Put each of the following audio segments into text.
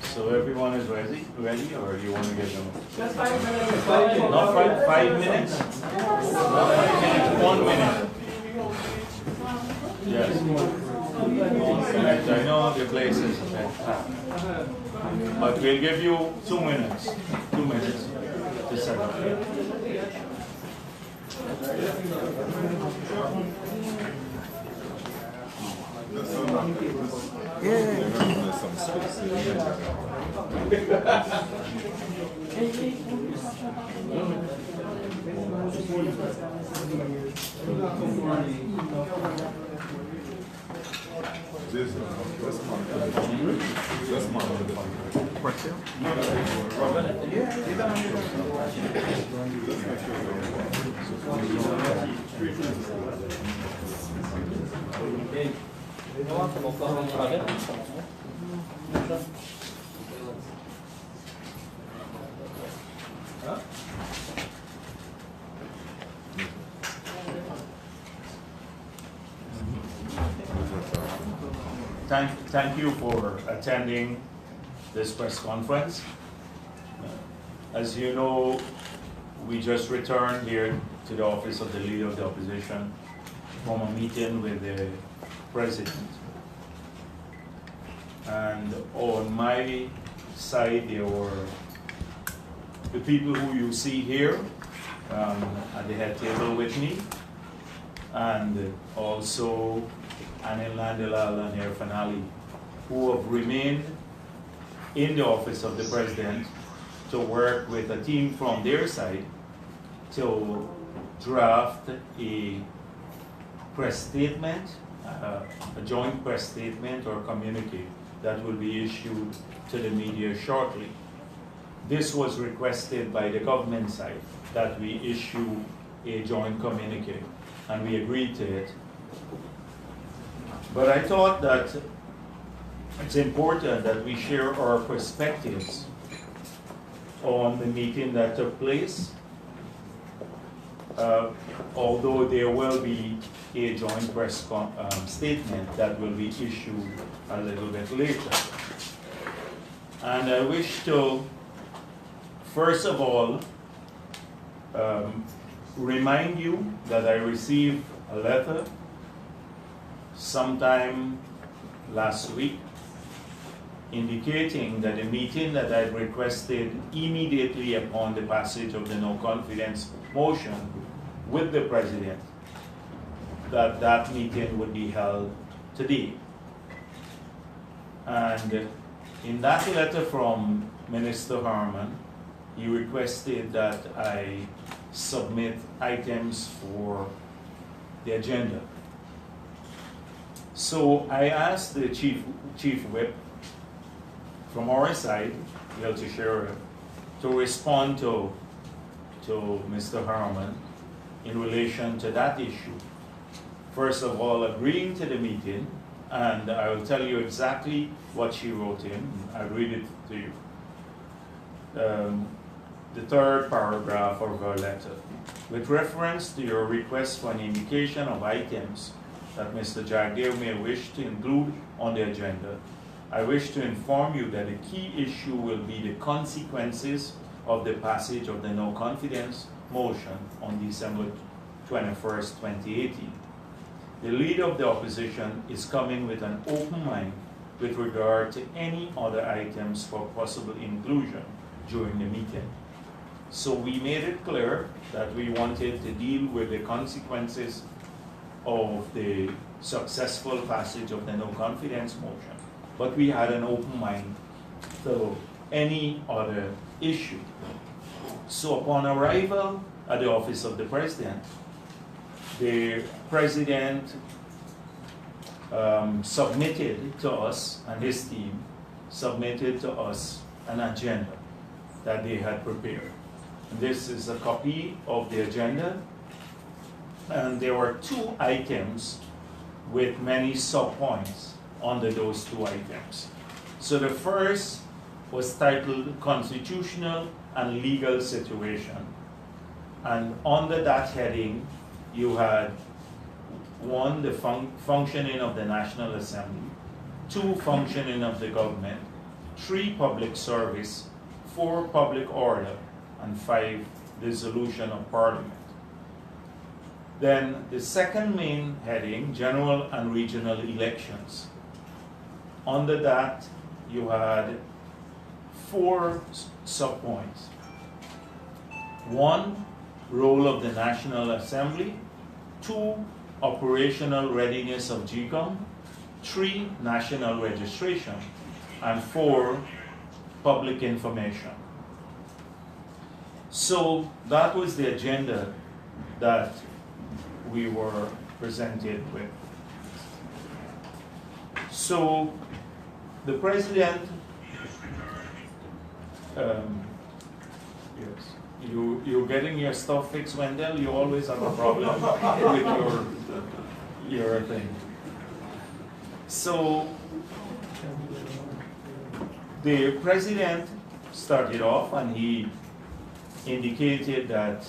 So everyone is ready, or you want to get them? Just 5 minutes. Not 5 minutes? Not 5 minutes, 1 minute. Yes. Right, I know the place is packed. But we'll give you 2 minutes. 2 minutes to set up. Thank you for attending this press conference. As you know, we just returned here to the office of the Leader of the Opposition from a meeting with the President. And on my side, there were the people who you see here at the head table with me, and also Anil Nandalal and Irfan Ali, who have remained in the office of the President to work with a team from their side to draft a press statement, a joint press statement or communique that will be issued to the media shortly. This was requested by the government side, that we issue a joint communique, and we agreed to it. But I thought that it's important that we share our perspectives on the meeting that took place, although there will be a joint press statement that will be issued a little bit later. And I wish to, first of all, remind you that I received a letter sometime last week indicating that the meeting that I requested immediately upon the passage of the no confidence motion with the President, that meeting would be held today. And in that letter from Minister Harman, he requested that I submit items for the agenda. So I asked the Chief Whip from our side, Bill Teixeira, to respond to Mr. Harman in relation to that issue. First of all, agreeing to the meeting, and I will tell you exactly what she wrote in. I'll read it to you. The third paragraph of her letter. With reference to your request for an indication of items that Mr. Jagdeo may wish to include on the agenda, I wish to inform you that the key issue will be the consequences of the passage of the no confidence motion on December 21st, 2018. The leader of the opposition is coming with an open mind with regard to any other items for possible inclusion during the meeting. So we made it clear that we wanted to deal with the consequences of the successful passage of the no confidence motion, but we had an open mind to any other issue. So upon arrival at the office of the President, the President submitted to us, and his team submitted to us an agenda that they had prepared. This is a copy of the agenda, and there were 2 items with many sub-points under those 2 items. So the first was titled Constitutional and Legal Situation, and under that heading you had 1, the functioning of the National Assembly, 2, functioning of the government, 3, public service, 4, public order, and 5, dissolution of Parliament. Then the second main heading, general and regional elections. Under that, you had 4 subpoints. 1, role of the National Assembly. 2, operational readiness of GCOM. 3, national registration. And 4, public information. So that was the agenda that we were presented with. So the president, yes, you're getting your stuff fixed, Wendell. You always have a problem with your thing. So the president started off and he indicated that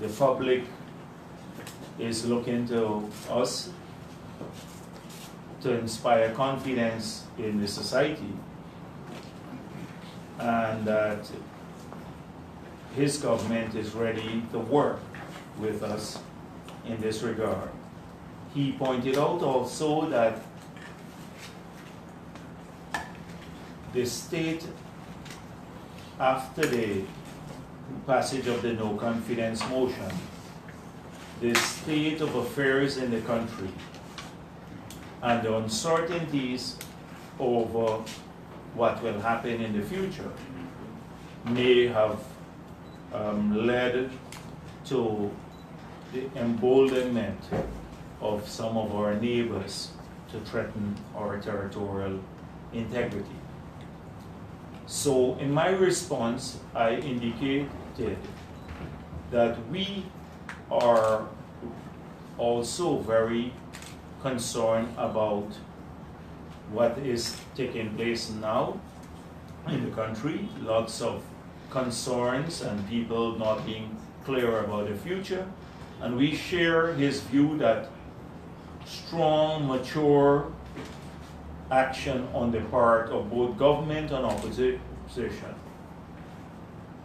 the public is looking to us to inspire confidence in the society, and that his government is ready to work with us in this regard. He pointed out also that the state, after the passage of the no confidence motion, the state of affairs in the country and the uncertainties over what will happen in the future may have led to the emboldenment of some of our neighbors to threaten our territorial integrity. So in my response, I indicated that we are also very concerned about what is taking place now in the country. Lots of concerns and people not being clear about the future. And we share his view that strong, mature action on the part of both government and opposition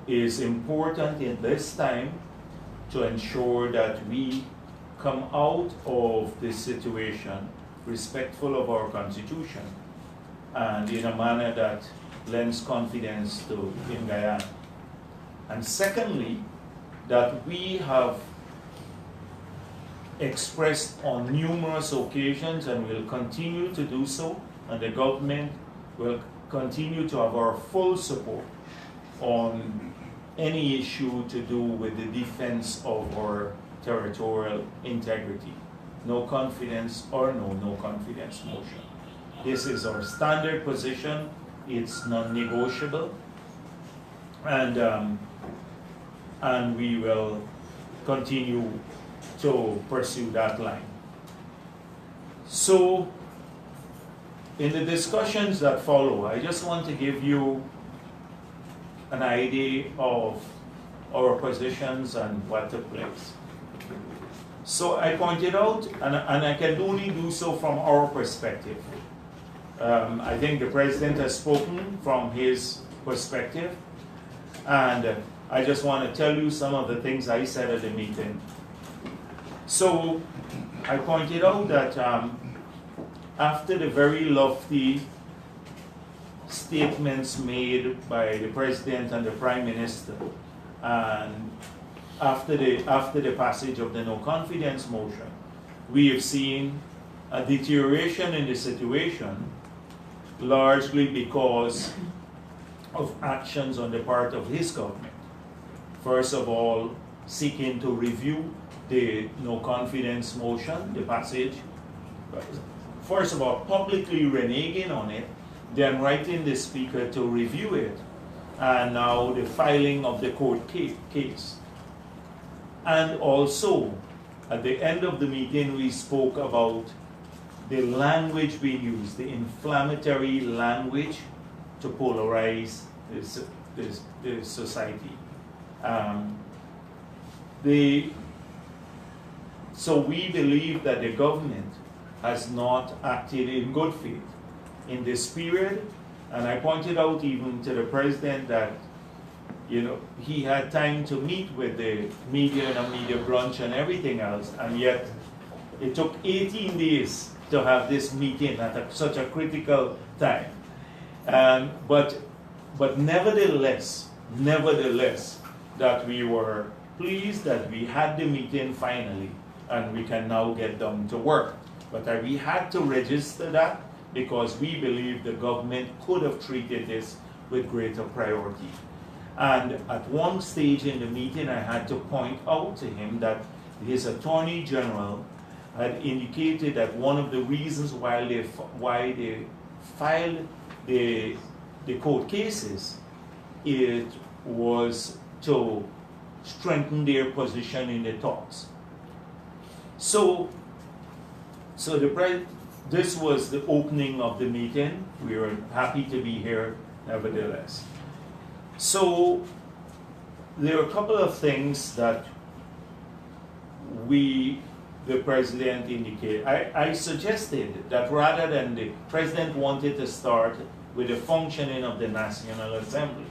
is important in this time to ensure that we come out of this situation respectful of our Constitution and in a manner that lends confidence in Guyana. And secondly, that we have expressed on numerous occasions and will continue to do so, and the government will continue to have our full support on any issue to do with the defense of our territorial integrity. No confidence or no confidence motion. This is our standard position. It's non-negotiable, and we will continue to pursue that line. So, in the discussions that follow, I just want to give you an idea of our positions and what took place. So I pointed out, and I can only do so from our perspective. I think the president has spoken from his perspective, and I just want to tell you some of the things I said at the meeting. So I pointed out that after the very lofty statements made by the president and the prime minister, and after the passage of the no confidence motion, we have seen a deterioration in the situation, largely because of actions on the part of his government. First of all, seeking to review the no confidence motion, the passage. First of all, publicly reneging on it, then writing the speaker to review it, and now the filing of the court case. And also, at the end of the meeting, we spoke about the language being used, the inflammatory language to polarize the society. So we believe that the government has not acted in good faith in this period. And I pointed out even to the president that, you know, he had time to meet with the media and a media brunch and everything else, and yet it took 18 days to have this meeting at such a critical time. But nevertheless, that we were pleased that we had the meeting finally, and we can now get down to work. But we had to register that because we believe the government could have treated this with greater priority. And at one stage in the meeting, I had to point out to him that his Attorney General had indicated that one of the reasons why they filed the court cases, it was to strengthen their position in the talks. So this was the opening of the meeting. We were happy to be here, nevertheless. So there are a couple of things that the president indicated. I suggested that rather than the president wanted to start with the functioning of the National Assembly,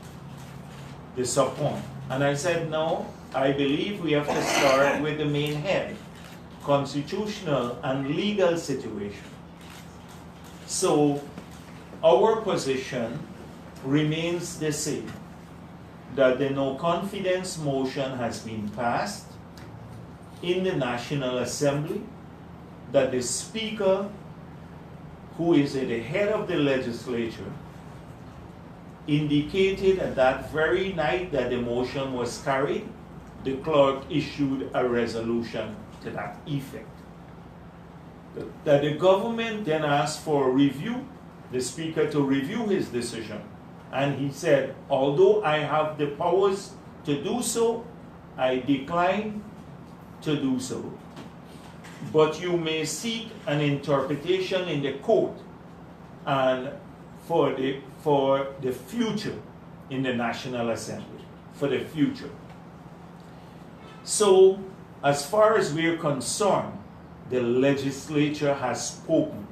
the subpoint. And I said, no, I believe we have to start with the main head, constitutional and legal situation. So our position remains the same, that the no confidence motion has been passed in the National Assembly, that the Speaker, who is at the head of the legislature, indicated at that very night that the motion was carried, the clerk issued a resolution to that effect. That the government then asked for a review, the Speaker to review his decision. And he said, although I have the powers to do so, I decline to do so. But you may seek an interpretation in the court and for the future in the National Assembly, for the future. So, as far as we're concerned, the legislature has spoken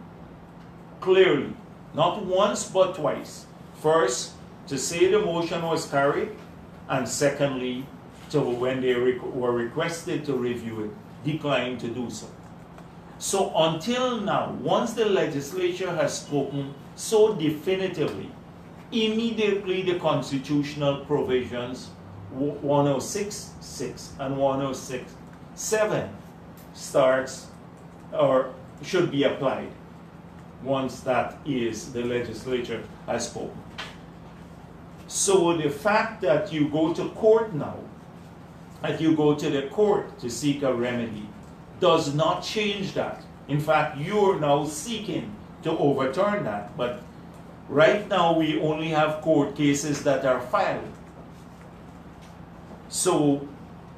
clearly, not once but twice. First, to say the motion was carried, and secondly, to when they were requested to review it, declined to do so. So until now, once the legislature has spoken so definitively, immediately the constitutional provisions 106.6 and 106.7 starts or should be applied once that is the legislature has spoken. So the fact that you go to court now, that you go to the court to seek a remedy, does not change that. In fact, you're now seeking to overturn that. But right now, we only have court cases that are filed. So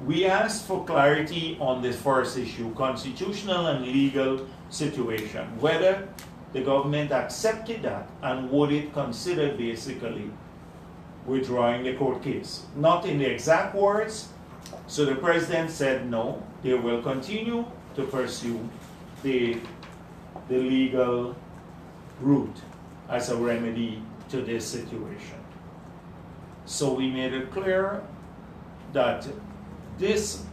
we asked for clarity on the first issue, constitutional and legal situation, whether the government accepted that and would it consider basically withdrawing the court case. Not in the exact words. So the president said no, they will continue to pursue the legal route as a remedy to this situation. So we made it clear that this,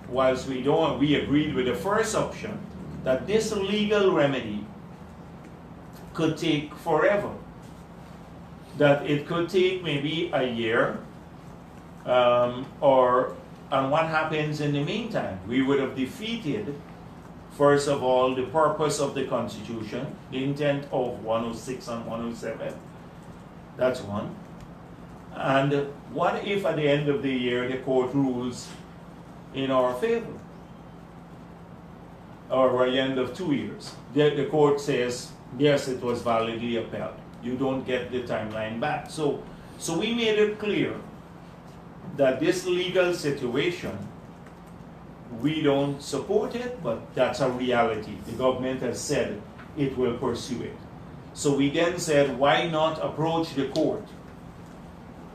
whilst we agreed with the first option, that this legal remedy could take forever. That it could take maybe a year, and what happens in the meantime? We would have defeated, first of all, the purpose of the Constitution, the intent of 106 and 107. That's one. And what if at the end of the year the court rules in our favor? Or at the end of 2 years, the court says, yes, it was validly upheld. You don't get the timeline back. So we made it clear that this legal situation, we don't support it, but that's a reality. The government has said it will pursue it. So we then said, why not approach the court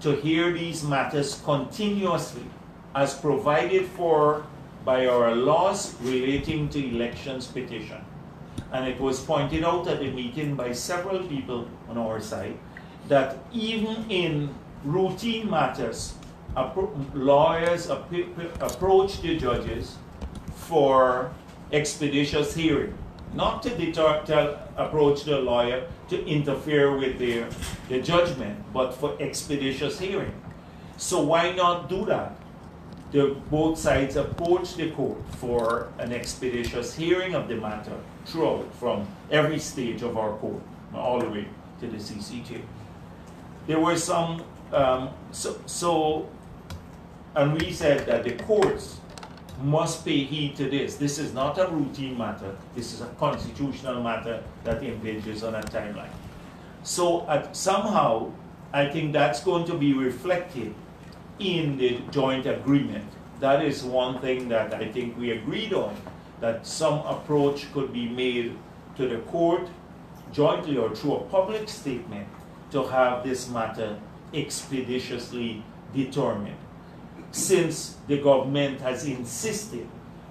to hear these matters continuously as provided for by our laws relating to elections petition. And it was pointed out at the meeting by several people on our side that even in routine matters, lawyers approach the judges for expeditious hearing, not to approach the lawyer to interfere with their judgment, but for expeditious hearing. So why not do that? Both sides approach the court for an expeditious hearing of the matter throughout, from every stage of our court, all the way to the CCJ. There were some, and we said that the courts must pay heed to this. This is not a routine matter. This is a constitutional matter that impinges on a timeline. So somehow, I think that's going to be reflected in the joint agreement. That is one thing that I think we agreed on, that some approach could be made to the court jointly or through a public statement to have this matter expeditiously determined, since the government has insisted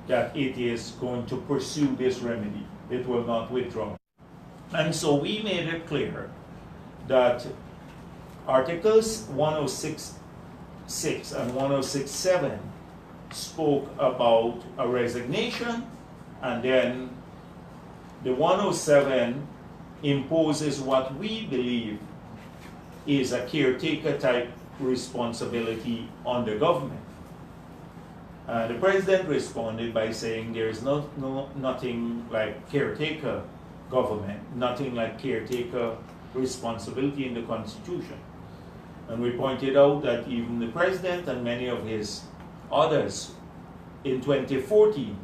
that it is going to pursue this remedy. It will not withdraw. And so we made it clear that Articles 106.6 and 106.7 spoke about a resignation, and then the 107 imposes what we believe is a caretaker type responsibility on the government. The president responded by saying there is nothing like caretaker government, nothing like caretaker responsibility in the Constitution. And we pointed out that even the president and many of his others in 2014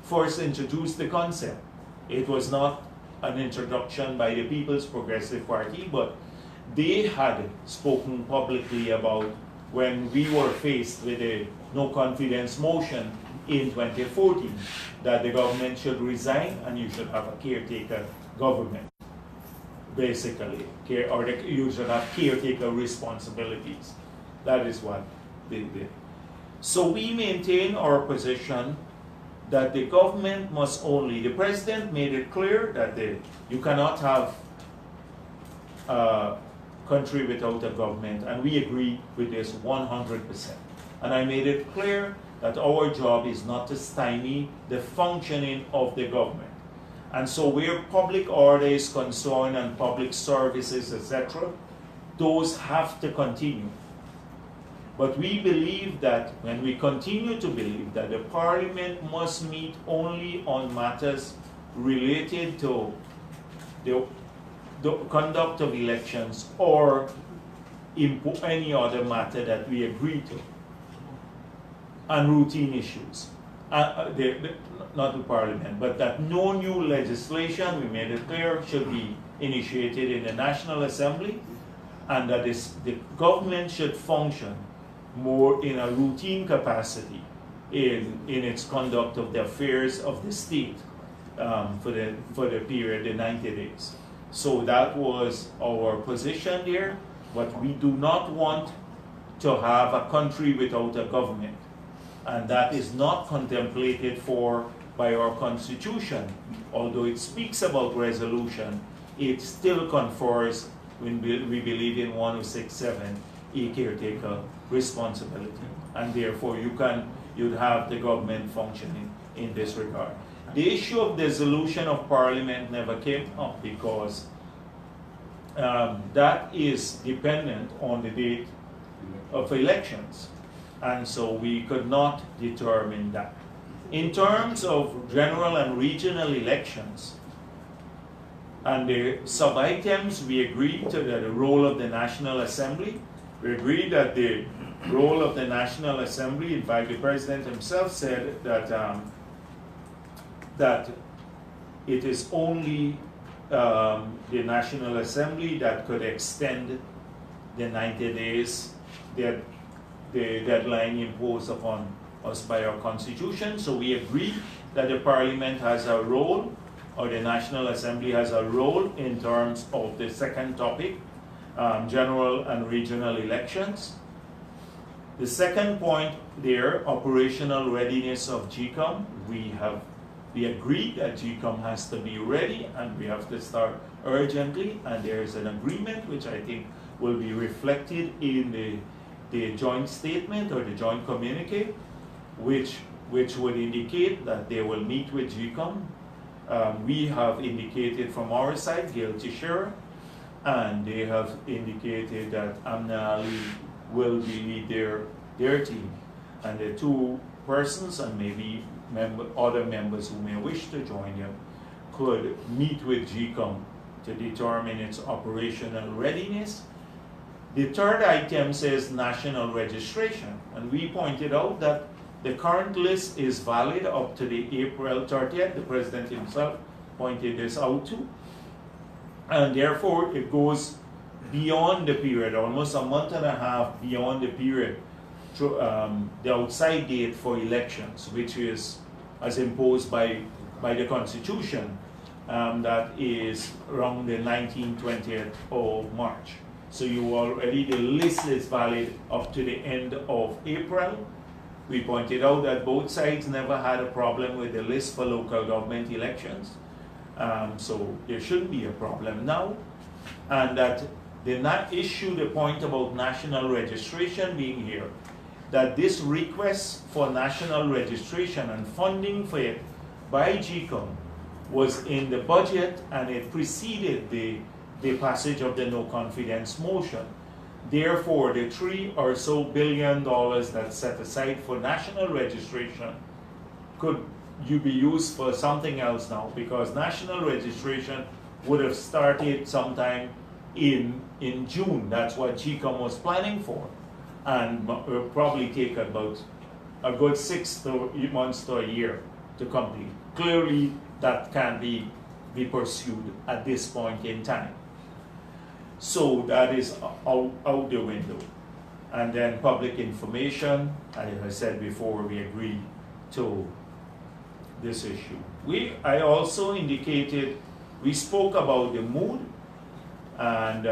first introduced the concept. It was not an introduction by the People's Progressive Party, but they had spoken publicly about when we were faced with a no confidence motion in 2014, that the government should resign and you should have a caretaker government, basically, or you should have caretaker responsibilities. That is what they did. So we maintain our position that the government must only, the president made it clear that you cannot have a country without a government, and we agree with this 100%. And I made it clear that our job is not to stymie the functioning of the government. And so where public order is concerned and public services, etc., those have to continue. But we believe that, when we continue to believe that the parliament must meet only on matters related to the conduct of elections or any other matter that we agree to, and routine issues. Not the parliament, but that no new legislation, we made it clear, should be initiated in the National Assembly, and that the government should function more in a routine capacity in its conduct of the affairs of the state for the period, the 90 days. So that was our position there, but we do not want to have a country without a government. And that is not contemplated for by our Constitution. Although it speaks about resolution, it still confers, when we believe in 106.7, a caretaker responsibility. And therefore you'd have the government functioning in this regard. The issue of dissolution of parliament never came up because that is dependent on the date of elections. And so we could not determine that. In terms of general and regional elections, and the sub-items, we agreed to the role of the National Assembly. We agreed that the role of the National Assembly, in fact, the President himself said that that it is only the National Assembly that could extend the 90 days, the deadline imposed upon us by our Constitution. So we agree that the Parliament has a role, or the National Assembly has a role in terms of the second topic, general and regional elections. The second point there, operational readiness of GCOM. We agreed that GCOM has to be ready and we have to start urgently, and there is an agreement which I think will be reflected in the joint statement or the joint communique, which would indicate that they will meet with GCOM. We have indicated from our side, Gail Teixeira, and they have indicated that Amna Ali will be their team. And the two persons and maybe other members who may wish to join them could meet with GCOM to determine its operational readiness. The third item says national registration, and we pointed out that the current list is valid up to the April 30th. The President himself pointed this out too. And therefore it goes beyond the period, almost a month and a half beyond the period, to the outside date for elections, which is as imposed by the Constitution, that is around the 19th, 20th of March. So the list is valid up to the end of April. We pointed out that both sides never had a problem with the list for local government elections. So there shouldn't be a problem now. And that they not issue the point about national registration being here, that this request for national registration and funding for it by GCOM was in the budget, and it preceded the passage of the no confidence motion. Therefore, the $3 or so billion that's set aside for national registration could be used for something else now, because national registration would have started sometime in June. That's what GCOM was planning for, and will probably take about a good 6 months to a year to complete. Clearly, that can't be pursued at this point in time. So that is out the window. And then public information, as I said before, we agreed to this issue. I also indicated, we spoke about the mood and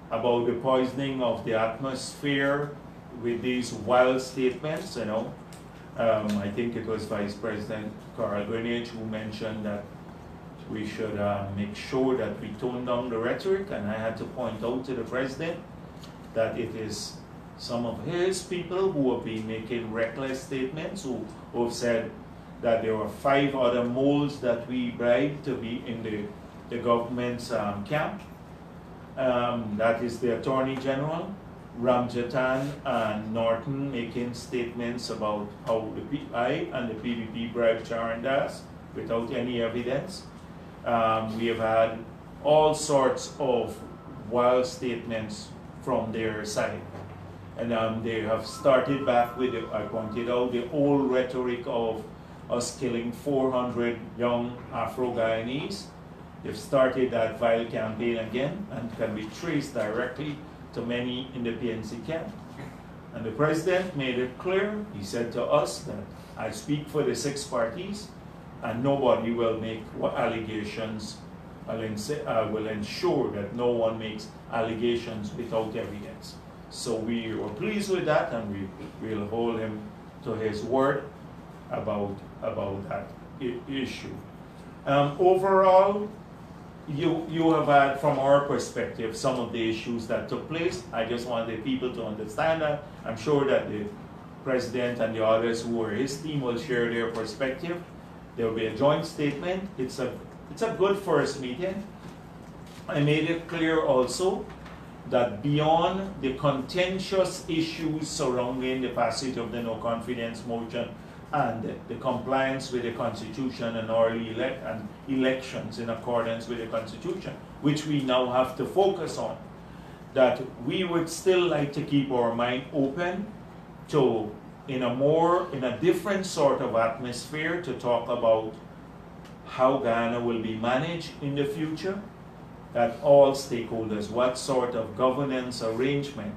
about the poisoning of the atmosphere with these wild statements, you know. I think it was Vice President Carl Granger who mentioned that we should make sure that we tone down the rhetoric, and I had to point out to the President that it is some of his people who have been making reckless statements, who have said that there were 5 other moles that we bribed to be in the government's camp. That is the Attorney General, Ramjatan and Norton, making statements about how I and the PDP bribed Charan Das without any evidence. We have had all sorts of wild statements from their side. And they have started back with, I pointed out, the old rhetoric of us killing 400 young Afro-Guyanese. They've started that vile campaign again, and can be traced directly to many in the PNC camp. And the President made it clear. He said to us that I speak for the 6 parties, and nobody will make allegations. I will ensure that no one makes allegations without evidence. So we were pleased with that, and we will hold him to his word about that issue. Overall, you have had, from our perspective, some of the issues that took place. I just wanted people to understand that. I'm sure that the President and the others who were his team will share their perspective. There will be a joint statement. It's a good first meeting. I made it clear also that beyond the contentious issues surrounding the passage of the no confidence motion and the compliance with the Constitution and elections in accordance with the Constitution, which we now have to focus on, that we would still like to keep our mind open to, in a different sort of atmosphere, to talk about how Guyana will be managed in the future, that all stakeholders, what sort of governance arrangement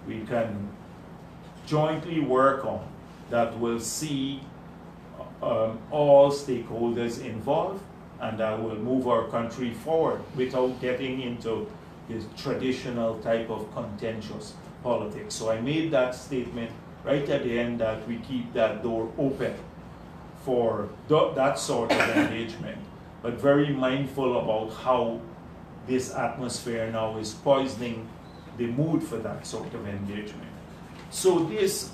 we can jointly work on that will see all stakeholders involved, and that will move our country forward without getting into this traditional type of contentious politics. So I made that statement right at the end that we keep that door open for that sort of engagement, but very mindful about how this atmosphere now is poisoning the mood for that sort of engagement. So these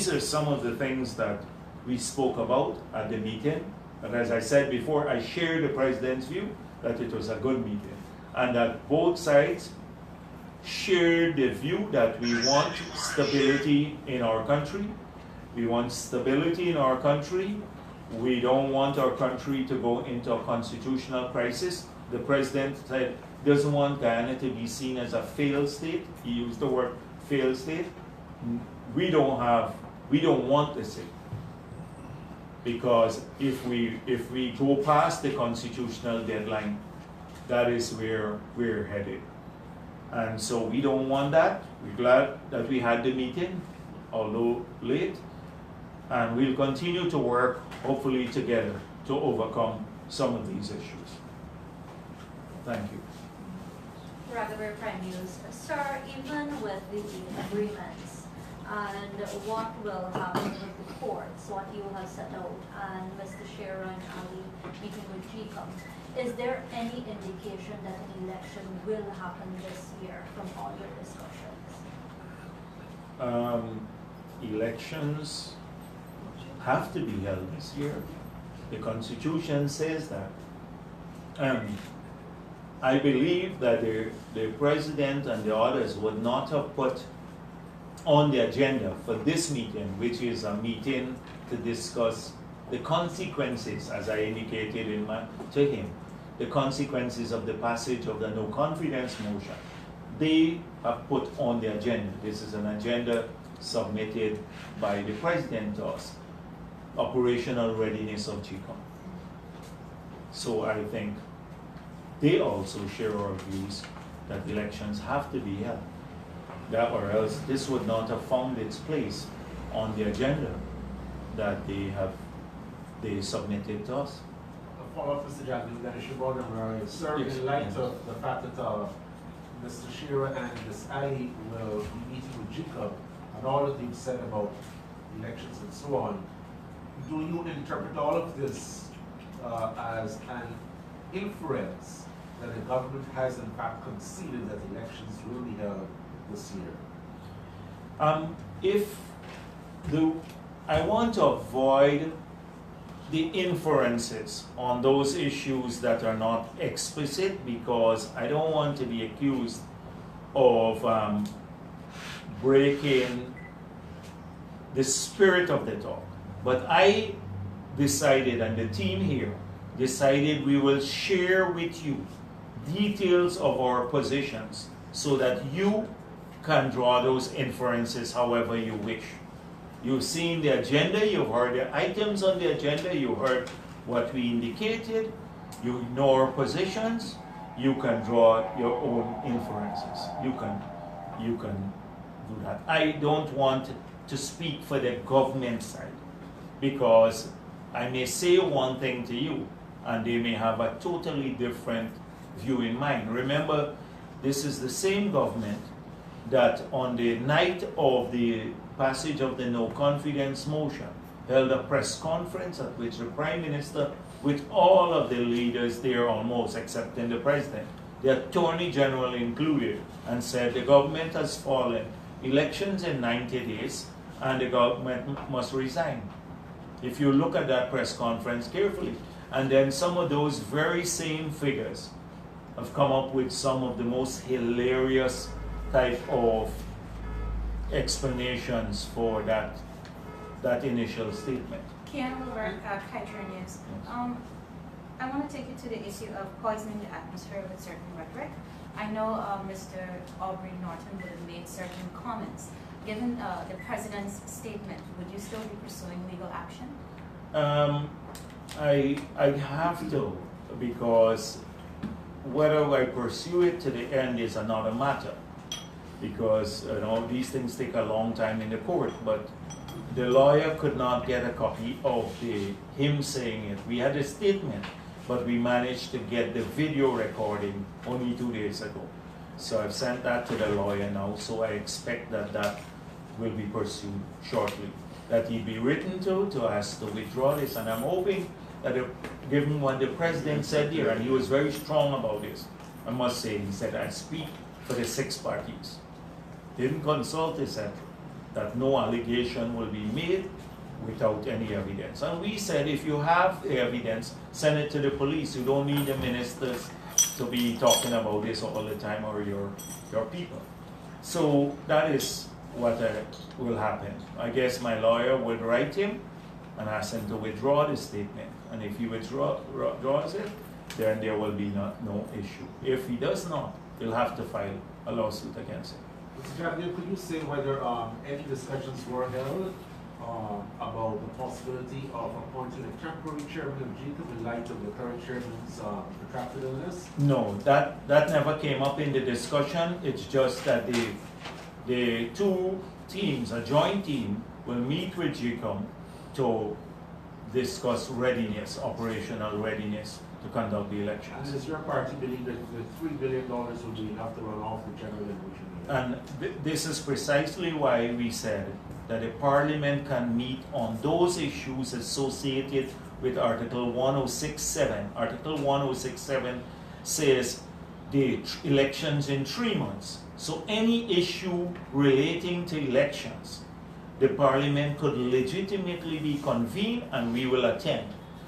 are some of the things that we spoke about at the meeting. And as I said before, I share the President's view that it was a good meeting, and that both sides share the view that we want stability in our country. We want stability in our country. We don't want our country to go into a constitutional crisis. The President said doesn't want Guyana to be seen as a failed state. He used the word failed state. We don't want this, because if we go past the constitutional deadline, that is where we're headed. And so we don't want that. We're glad that we had the meeting, although late, and we'll continue to work, hopefully together, to overcome some of these issues. Thank you. Regular Prime News. Sir, even with the agreements and what will happen with the courts, what you have set out, and Mr. Sharon Ali meeting with GCOM, is there any indication that an election will happen this year from all your discussions? Elections have to be held this year. The Constitution says that. I believe that the President and the others would not have put on the agenda for this meeting, which is a meeting to discuss the consequences, as I indicated to him, the consequences of the passage of the no confidence motion. They have put on the agenda. This is an agenda submitted by the President to us. Operational readiness of GCOM. So I think they also share our views that elections have to be held. That or else this would not have found its place on the agenda that they submitted to us. A follow-up, Mr. Jagdeo, that issue brought up, sir, Yes. in light of the fact that Mr. Shearer and Ms. Ali will be meeting with GCOM and all that they've said about elections and so on, do you interpret all of this as an inference that the government has in fact conceded that elections will be held this year? I want to avoid the inferences on those issues that are not explicit, because I don't want to be accused of breaking the spirit of the talk. But I decided, and the team here decided, we will share with you details of our positions so that you can draw those inferences however you wish. You've seen the agenda, you've heard the items on the agenda, you heard what we indicated, you know our positions, you can draw your own inferences. You can do that. I don't want to speak for the government side, because I may say one thing to you and they may have a totally different view in mind. Remember, this is the same government that on the night of the passage of the no confidence motion held a press conference at which the Prime Minister, with all of the leaders there almost, excepting the President, the Attorney General included, and said the government has fallen, elections in 90 days, and the government must resign. If you look at that press conference carefully, and then some of those very same figures have come up with some of the most hilarious type of explanations for that initial statement. Kian Wilbur, Kaiser News. I want to take you to the issue of poisoning the atmosphere with certain rhetoric. I know Mr. Aubrey Norton would have made certain comments. Given the President's statement, would you still be pursuing legal action? I have to, because whether I pursue it to the end is another matter, because these things take a long time in the court. But the lawyer could not get a copy of him saying it. We had a statement, but we managed to get the video recording only 2 days ago. So I've sent that to the lawyer now, so I expect that that will be pursued shortly. That he be written to ask to withdraw this, and I'm hoping that given what the president said here, and he was very strong about this, I must say, he said, I speak for the 6 parties. Didn't consult, he said, that no allegation will be made without any evidence. And we said, if you have the evidence, send it to the police. You don't need the ministers to be talking about this all the time, or your people. So that is what will happen. I guess my lawyer would write him and ask him to withdraw the statement. And if he withdraws it, then there will be no issue. If he does not, he'll have to file a lawsuit against him. Mr. Jagdeo, could you say whether any discussions were held about the possibility of appointing a temporary chairman of GCOM in light of the current chairman's protracted illness? No, that never came up in the discussion. It's just that the 2 teams, a joint team, will meet with GCOM to discuss readiness, operational readiness to conduct the elections. And does your party believe that the $3 billion will be enough to run off the general election? And this is precisely why we said that the Parliament can meet on those issues associated with Article 1067. Article 1067 says the elections in 3 months. So any issue relating to elections, the Parliament could legitimately be convened and we will attend.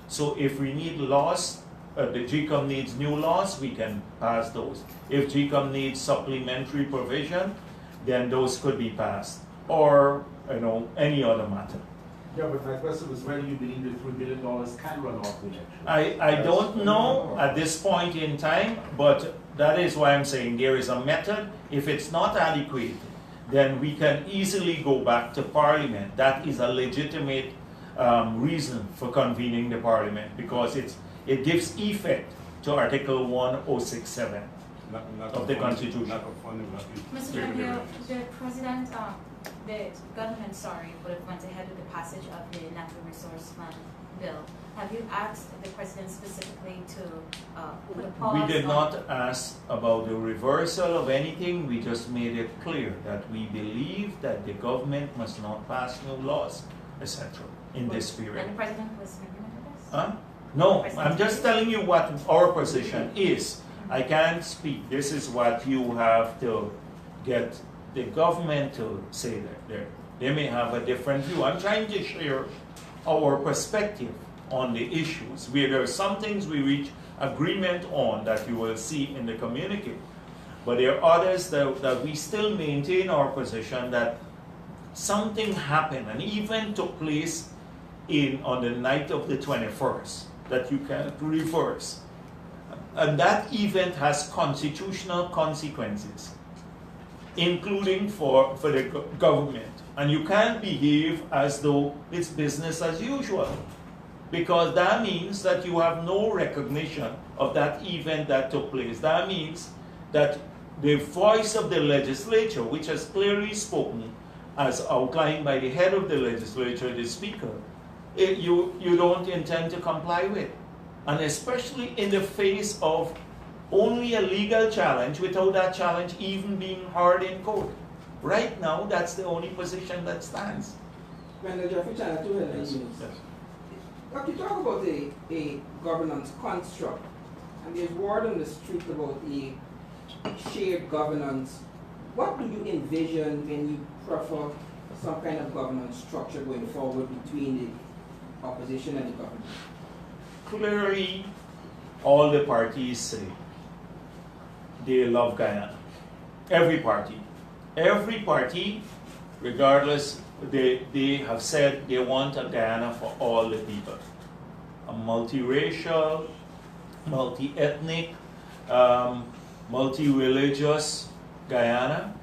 So if we need laws, the GCOM needs new laws, we can pass those. If GCOM needs supplementary provision, then those could be passed. Or, any other matter. Yeah, but my question was whether you believe the $3 billion can run off the election. I don't know at this point in time, but that is why I'm saying there is a method. If it's not adequate, then we can easily go back to Parliament. That is a legitimate reason for convening the Parliament, because it gives effect to Article 1067 of the Constitution. Mr. Jagdeo, the president, the government, would have went ahead with the passage of the Natural Resource Fund bill. Have you asked the president specifically to put a pause? We did not ask about the reversal of anything. We just made it clear that we believe that the government must not pass new laws, etc. in this period. And the president was in agreement with this? Huh? No, I'm just telling you what our position is. I can't speak. This is what you have to get the government to say that they may have a different view. I'm trying to share our perspective on the issues, where there are some things we reach agreement on that you will see in the communique. But there are others that we still maintain our position that something happened, an event took place on the night of the 21st that you can't reverse. And that event has constitutional consequences, including for the government. And you can't behave as though it's business as usual, because that means that you have no recognition of that event that took place. That means that the voice of the legislature, which has clearly spoken, as outlined by the head of the legislature, the speaker, you don't intend to comply with. And especially in the face of only a legal challenge without that challenge even being heard in court. Right now, that's the only position that stands. Manager for Channel 2 Yes. News. You talk about a governance construct, and there's word on the street about a shared governance. What do you envision when you prefer some kind of governance structure going forward between the opposition and the government? Clearly, all the parties say they love Guyana. Every party. Every party, regardless, they have said they want a Guyana for all the people. A multiracial, multi-ethnic, multi-religious Guyana,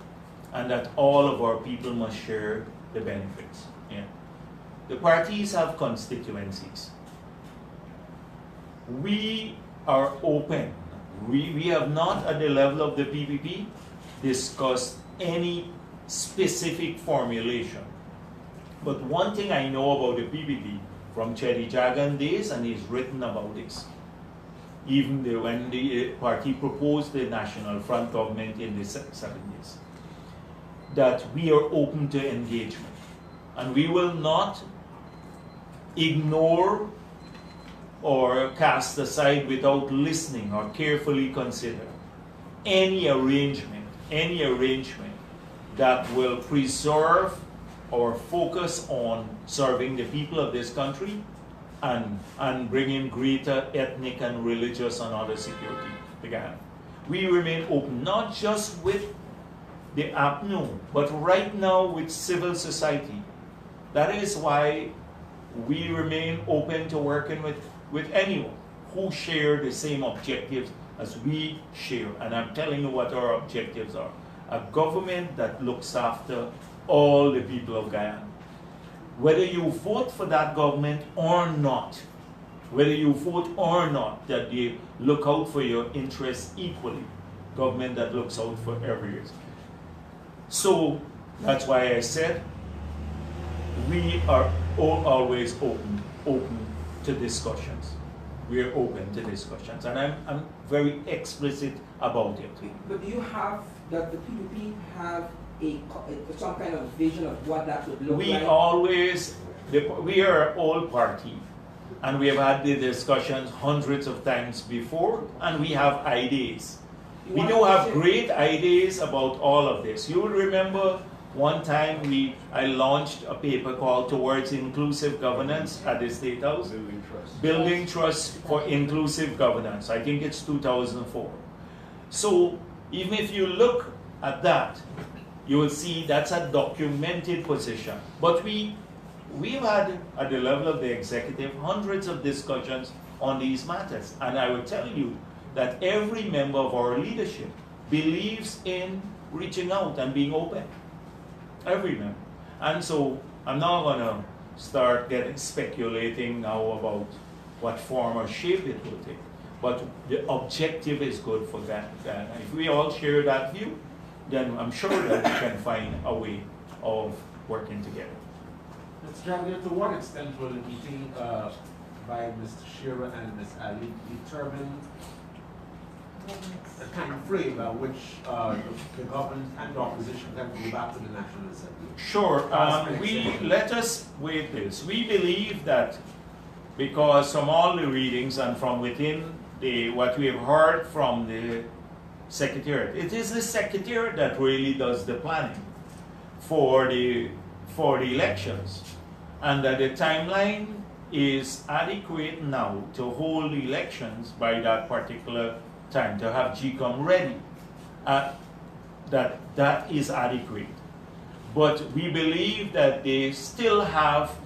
and that all of our people must share the benefits. Yeah. The parties have constituencies. We are open. We have not, at the level of the PPP, discussed any specific formulation. But one thing I know about the PPP from Cherry Jagan days, and he's written about this, when the party proposed the National Front government in the 70s, that we are open to engagement. And we will not ignore or cast aside without listening or carefully consider any arrangement that will preserve or focus on serving the people of this country and bringing greater ethnic and religious and other security to Guyana. We remain open, not just with the APNU, but right now with civil society. That is why we remain open to working with anyone who share the same objectives as we share. And I'm telling you what our objectives are. A government that looks after all the people of Guyana. Whether you vote for that government or not, that they look out for your interests equally. Government that looks out for everyone's. So that's why I said we are always open to discussions. We are open to discussions, and I'm very explicit about it. But do you have, does the PPP have some kind of vision of what that would look like? We are an old party, and we have had the discussions hundreds of times before, and we have ideas. We do have great ideas about all of this. You will remember one time I launched a paper called Towards Inclusive Governance at the State House. Building Trust for Inclusive Governance. I think it's 2004. So even if you look at that, you will see that's a documented position. But we've had, at the level of the executive, hundreds of discussions on these matters. And I will tell you that every member of our leadership believes in reaching out and being open. Every member. And so I'm not going to start speculating now about what form or shape it will take. But the objective is good for Guyana. If we all share that view, then I'm sure that we can find a way of working together. Mr. Jagdeo, to what extent will the meeting by Mr. Shearer and Ms. Ali determine a time frame by which the government and the opposition can go back to the National Assembly? Sure. Let us wait this. We believe that because from all the readings and from within what we have heard from the Secretariat, it is the Secretariat that really does the planning for the elections, and that the timeline is adequate now to hold elections by that particular time, to have GCOM ready. That is adequate. But we believe that they still have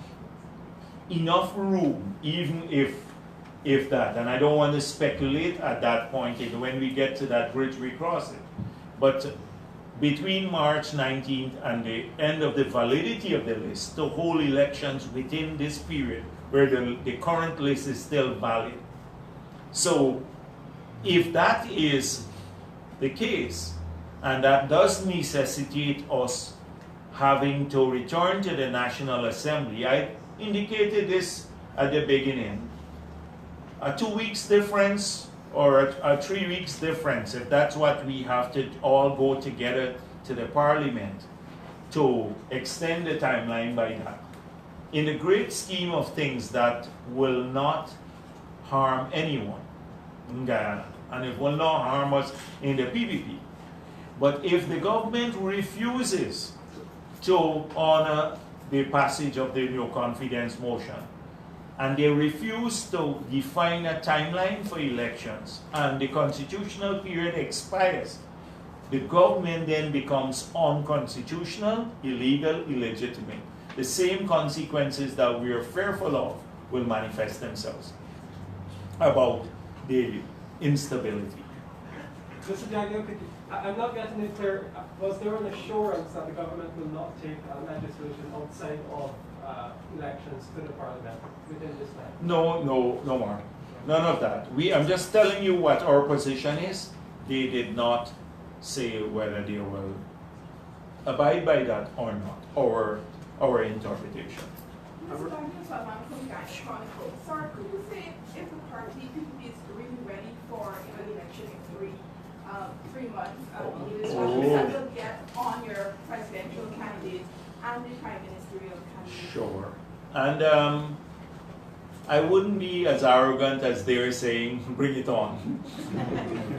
enough room, even if that, and I don't want to speculate at that point when we get to that bridge we cross it. But between March 19th and the end of the validity of the list, to hold elections within this period where the current list is still valid. So if that is the case, and that does necessitate us having to return to the National Assembly, I indicated this at the beginning, a 2 weeks difference or a 3 weeks difference, if that's what we have to all go together to the Parliament to extend the timeline by that. In the great scheme of things, that will not harm anyone in Guyana, and it will not harm us in the PPP. But if the government refuses to honor the passage of the no confidence motion, and they refuse to define a timeline for elections, and the constitutional period expires, the government then becomes unconstitutional, illegal, illegitimate. The same consequences that we are fearful of will manifest themselves about the instability. Mr. Jagdeo, I'm not getting it clear. Was there an assurance that the government will not take legislation outside of elections to the Parliament within this time? No more. None of that. I'm just telling you what our position is. They did not say whether they will abide by that or not, our interpretation. Mr. Jagdeo, from Guyana Chronicle. Sir, could you say if the party is really ready for an election in 3 months. This Oh. one that will get on your presidential candidate and the prime ministerial candidate. Sure. And I wouldn't be as arrogant as they're saying, bring it on.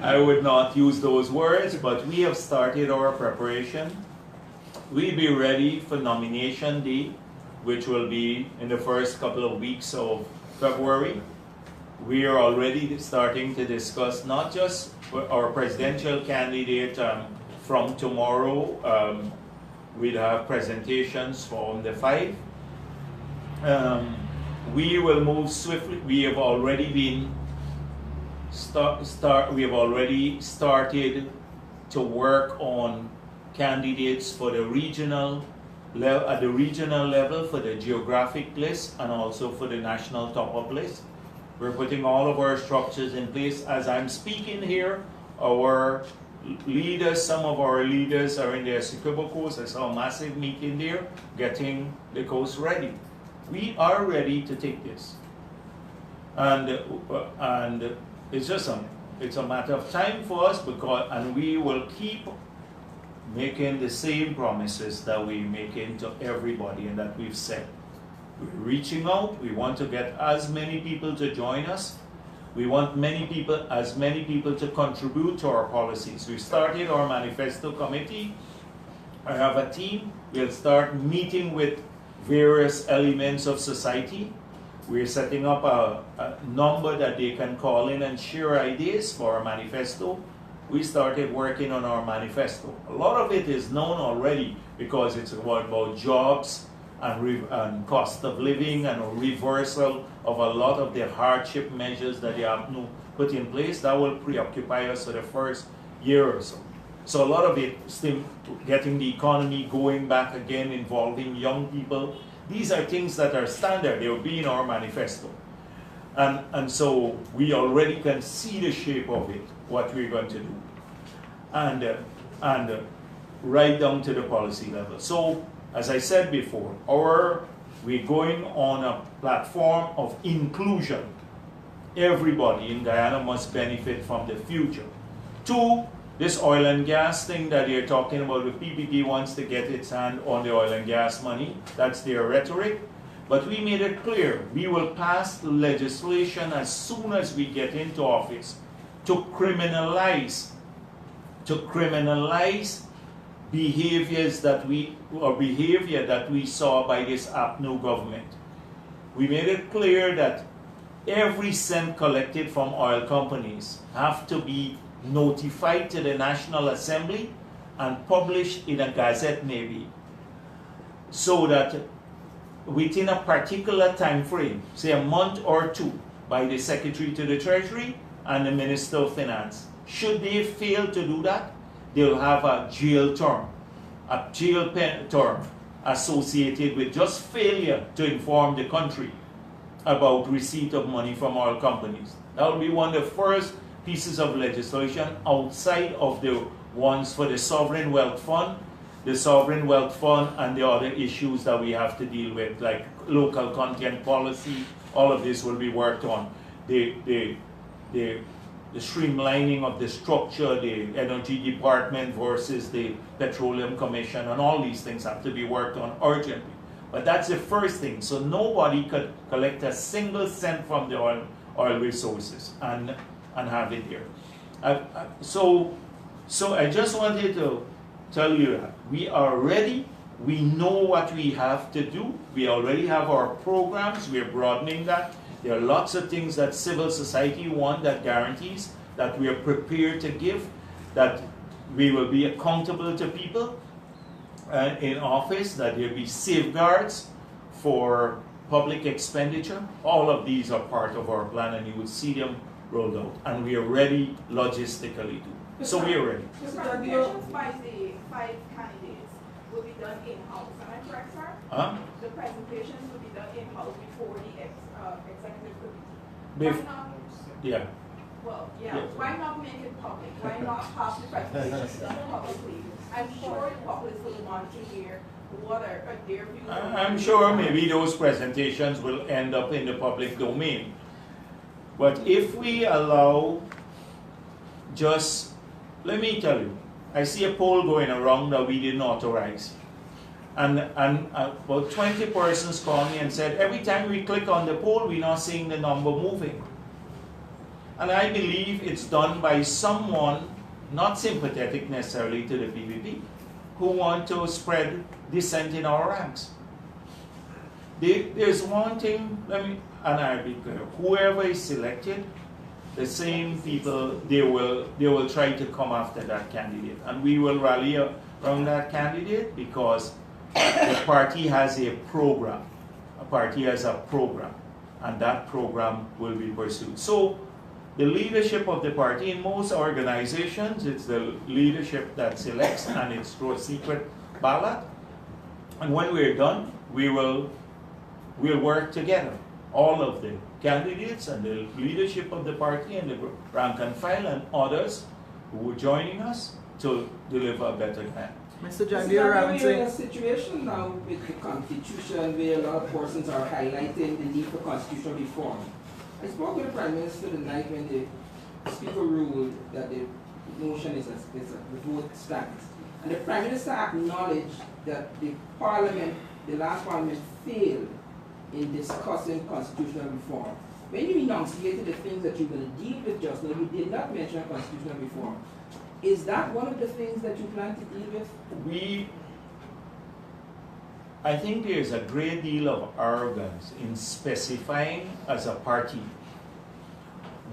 I would not use those words, but we have started our preparation. We'll be ready for nomination day, which will be in the first couple of weeks of February. We are already starting to discuss not just our presidential candidate from tomorrow. We'll have presentations from the 5. We will move swiftly. We have already been we have already started to work on candidates for the regional level, at the regional level, for the geographic list and also for the national top-up list. We're putting all of our structures in place. As I'm speaking here, our leaders, some of our leaders are in the Essequibo Coast. I saw a massive meeting there, getting the coast ready. We are ready to take this, and it's just it's a matter of time for us, and we will keep making the same promises that we're making to everybody and that we've said. We're reaching out. We want to get as many people to join us. We want as many people to contribute to our policies. We started our manifesto committee. I have a team. We'll start meeting with various elements of society. We're setting up a number that they can call in and share ideas for our manifesto. We started working on our manifesto. A lot of it is known already because it's about jobs and cost of living and a reversal of a lot of the hardship measures that they have put in place. That will preoccupy us for the first year or so. So a lot of it still getting the economy going back again, involving young people. These are things that are standard. They will be in our manifesto. And so we already can see the shape of it, what we're going to do. And right down to the policy level. So, as I said before, we're going on a platform of inclusion. Everybody in Guyana must benefit from the future. 2, this oil and gas thing that you're talking about, the PPP wants to get its hand on the oil and gas money. That's their rhetoric. But we made it clear, we will pass legislation as soon as we get into office to criminalize behavior that we saw by this APNU government. We made it clear that every cent collected from oil companies have to be notified to the National Assembly and published in a gazette maybe, so that within a particular time frame, say a month or 2, by the Secretary to the Treasury and the Minister of Finance. Should they fail to do that, they'll have a jail term associated with just failure to inform the country about receipt of money from oil companies. That will be one of the first pieces of legislation outside of the ones for the Sovereign Wealth Fund. The Sovereign Wealth Fund and the other issues that we have to deal with, like local content policy, all of this will be worked on. The streamlining of the structure, the Energy Department versus the Petroleum Commission, and all these things have to be worked on urgently. But that's the first thing. So nobody could collect a single cent from the oil resources and have it there. So I just wanted to tell you that we are ready. We know what we have to do. We already have our programs. We are broadening that. There are lots of things that civil society want that guarantees that we are prepared to give, that we will be accountable to people in office, that there will be safeguards for public expenditure. All of these are part of our plan, and you will see them rolled out. And we are ready logistically too. So we are ready. The presentations by the 5 candidates will be done in-house, am I correct, sir? The presentations will be done in-house before the executive committee. Why not? Yeah. Well, yeah. Why not make it public? Why not have the presentations done publicly? I'm sure the public will want to hear what are their views. I'm sure maybe those presentations will end up in the public domain. But if we allow just, let me tell you, I see a poll going around that we didn't authorize. And about 20 persons called me and said, every time we click on the poll, we're not seeing the number moving. And I believe it's done by someone not sympathetic necessarily to the PPP, who want to spread dissent in our ranks. There's one thing, and I'll be clear, whoever is selected, the same people, they will try to come after that candidate. And we will rally around that candidate because the party has a program. A party has a program, and that program will be pursued. So the leadership of the party, in most organizations, it's the leadership that selects, and it's through a secret ballot. And when we're done, we'll work together, all of the candidates and the leadership of the party and the rank and file and others who are joining us to deliver a better Guyana. Mr. Mr. Jagdeo, we're in a situation now with the Constitution where a lot of persons are highlighting the need for constitutional reform. I spoke with the Prime Minister the night when the Speaker ruled that the motion is the vote stands. And the Prime Minister acknowledged that the Parliament, the last Parliament, failed in discussing constitutional reform. When you enunciated the things that you're going to deal with just now, you did not mention constitutional reform. Is that one of the things that you plan to deal with? I think there's a great deal of arrogance in specifying as a party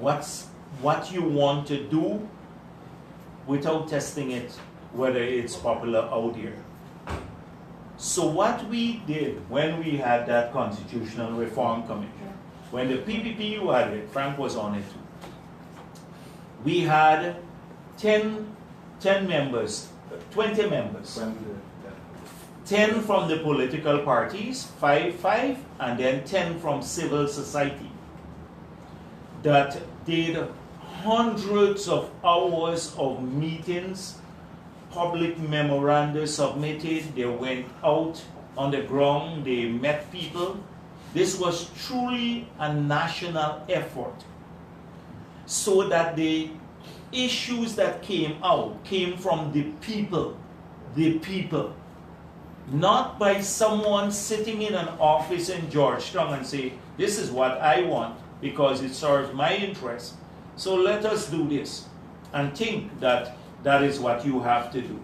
what you want to do without testing it, whether it's popular out here. So what we did when we had that Constitutional Reform Commission, when the PPP had it, Frank was on it too, we had 10 members, 20 members. 10 from the political parties, 5, and then 10 from civil society that did hundreds of hours of meetings, public memoranda submitted, they went out on the ground, they met people. This was truly a national effort so that the issues that came out came from the people, not by someone sitting in an office in Georgetown and say, this is what I want because it serves my interest. So let us do this and think that that is what you have to do,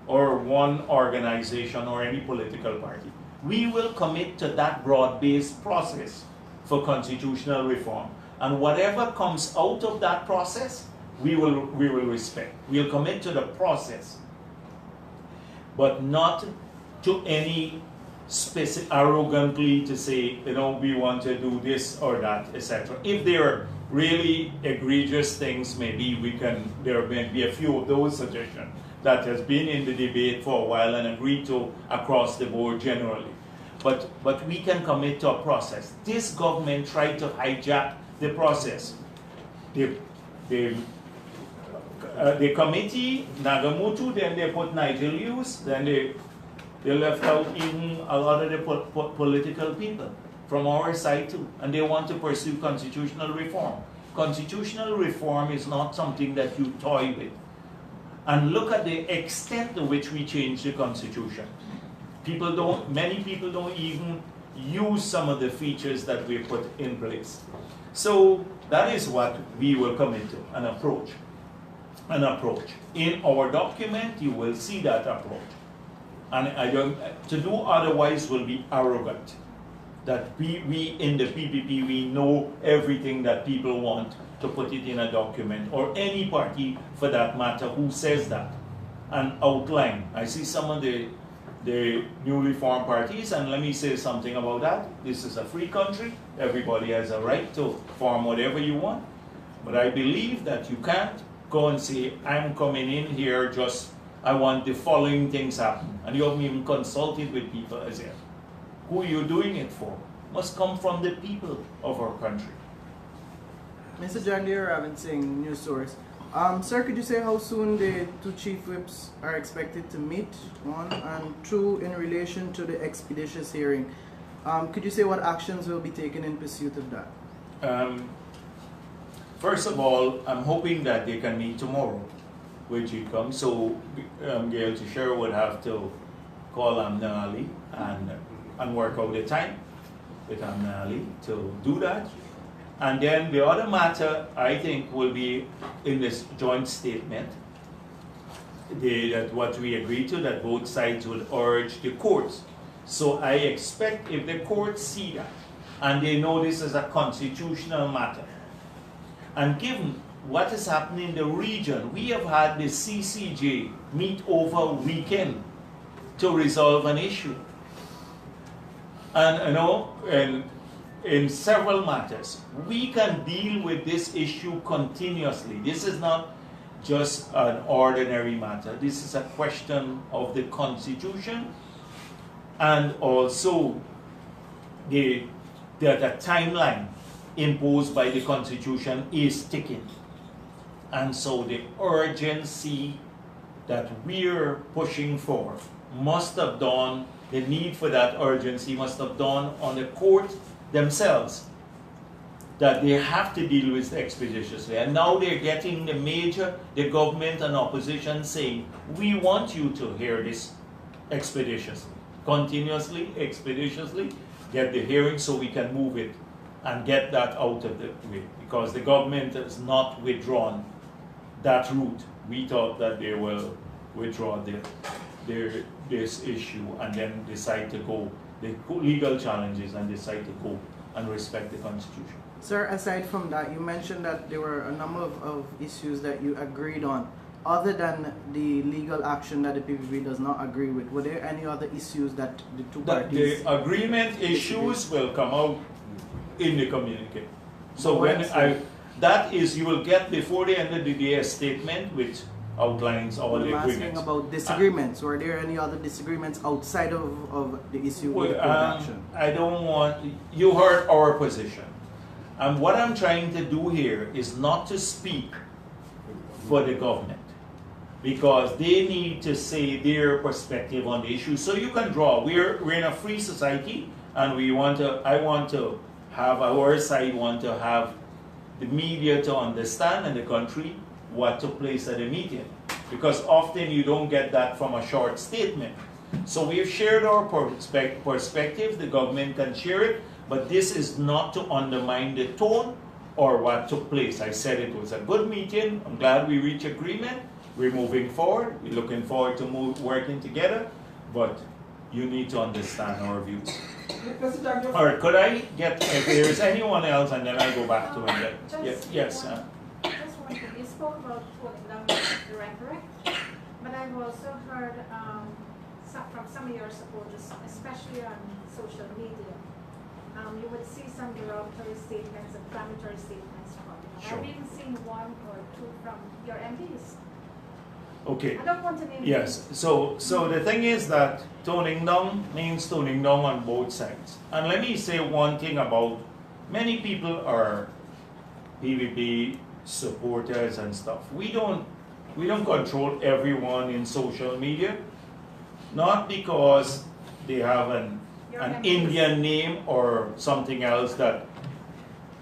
or one organization or any political party. We will commit to that broad-based process for constitutional reform. And whatever comes out of that process, we will respect. We'll commit to the process, but not to any specific, arrogantly to say, we want to do this or that, etc. If there are really egregious things, maybe there may be a few of those suggestions that has been in the debate for a while and agreed to across the board generally. But we can commit to a process. This government tried to hijack the process. The committee, Nagamutu, then they put Nigel Lewis, then they left out even a lot of the political people from our side too, and they want to pursue constitutional reform. Constitutional reform is not something that you toy with. And look at the extent to which we change the Constitution. Many people don't even use some of the features that we put in place. So that is what we will commit to, an approach. In our document, you will see that approach. And to do otherwise will be arrogant. That we in the PPP, we know everything that people want to put it in a document, or any party for that matter who says that, and outline. I see some of the newly formed parties, and let me say something about that. This is a free country. Everybody has a right to form whatever you want. But I believe that you can't go and say, I'm coming in here I want the following things happen. And you haven't even consulted with people as yet. Who you're doing it for must come from the people of our country. Mr. Jagdeo Robinson, News Source. Sir, could you say how soon the two chief whips are expected to meet? One, and two, in relation to the expeditious hearing, could you say what actions will be taken in pursuit of that? first of all, I'm hoping that they can meet tomorrow with GCOM. So Gail Teixeira would have to call Amna Ali and work out the time with Amna Ali to do that. And then the other matter, I think, will be in this joint statement, that what we agreed to, that both sides will urge the courts. So I expect if the courts see that, and they know this is a constitutional matter, and given what is happening in the region, we have had the CCJ meet over a weekend to resolve an issue. And in several matters, we can deal with this issue continuously. This is not just an ordinary matter. This is a question of the Constitution, and also that a timeline imposed by the Constitution is ticking. And so the urgency that we're pushing for must have dawned, the need for that urgency must have dawned on the court themselves, that they have to deal with expeditiously. And now they're getting the government and opposition saying, we want you to hear this expeditiously, continuously, expeditiously, get the hearing so we can move it and get that out of the way. Because the government has not withdrawn that route. We thought that they will withdraw this issue and then decide to go, the legal challenges, and decide to go and respect the Constitution. Sir, aside from that, you mentioned that there were a number of issues that you agreed on. Other than the legal action that the PPP does not agree with, were there any other issues that the two parties... The agreement issues will come out in the communique. So you will get before the end of the day a statement which outlines all the agreements. I'm asking about disagreements. Were there any other disagreements outside of the issue with action? I don't want... You heard our position. And what I'm trying to do here is not to speak for the government, because they need to say their perspective on the issue. So you can draw. We're in a free society, and our side want to have the media to understand, and the country, what took place at the meeting. Because often you don't get that from a short statement. So we've shared our perspective, the government can share it, but this is not to undermine the tone or what took place. I said it was a good meeting. I'm glad we reached agreement. We're moving forward. We're looking forward to working together, but you need to understand our views. All right, could I get, if there's anyone else, and then I go back to it. Yes. Just one thing. You spoke about toning down the rhetoric, but I've also heard from some of your supporters, especially on social media, you would see some derogatory statements, inflammatory statements from you. Sure. I've even seen one or two from your MPs. Okay. I don't want to name Yes. So the thing is that toning down means toning down on both sides. And let me say one thing about many people are PVP supporters and stuff. We don't control everyone in social media, not because they have an Indian name or something else that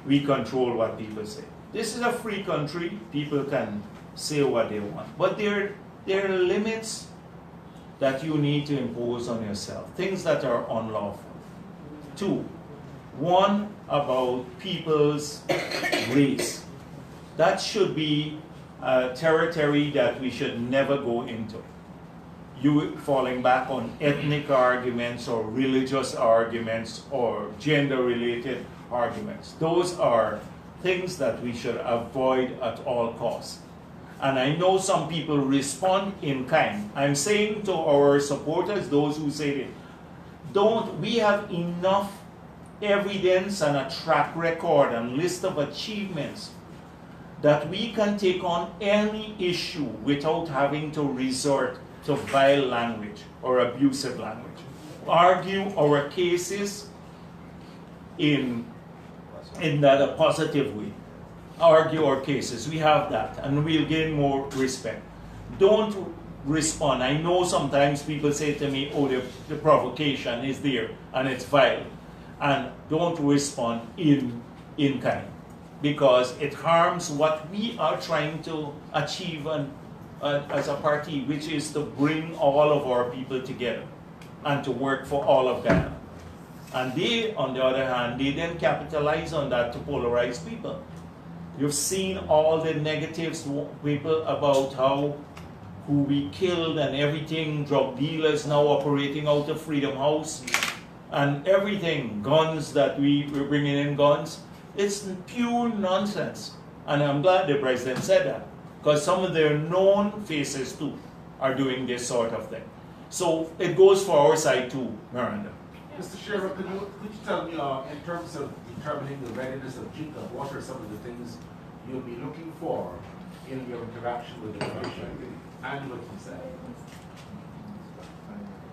we control what people say. This is a free country. People can say what they want. But there are limits that you need to impose on yourself, things that are unlawful. Two, one about people's race. That should be a territory that we should never go into. You falling back on ethnic arguments or religious arguments or gender-related arguments. Those are things that we should avoid at all costs. And I know some people respond in kind. I'm saying to our supporters, those who say that, we have enough evidence and a track record and list of achievements that we can take on any issue without having to resort to vile language or abusive language. Argue our cases in that a positive way. Argue our cases. We have that, and we'll gain more respect. Don't respond. I know sometimes people say to me, oh, the provocation is there and it's vile. And don't respond in kind. because it harms what we are trying to achieve as a party, which is to bring all of our people together and to work for all of Ghana. And they, on the other hand, they then capitalize on that to polarize people. You've seen all the negatives, people about who we killed and everything, drug dealers now operating out of Freedom House, and everything, guns that we're bringing in guns. It's pure nonsense. And I'm glad the president said that, because some of their known faces too are doing this sort of thing. So it goes for our side too, Miranda. Mr. Sheriff, could you tell me, in terms of determining the readiness of JICA, what are some of the things you'll be looking for in your interaction with the Commission and with himself?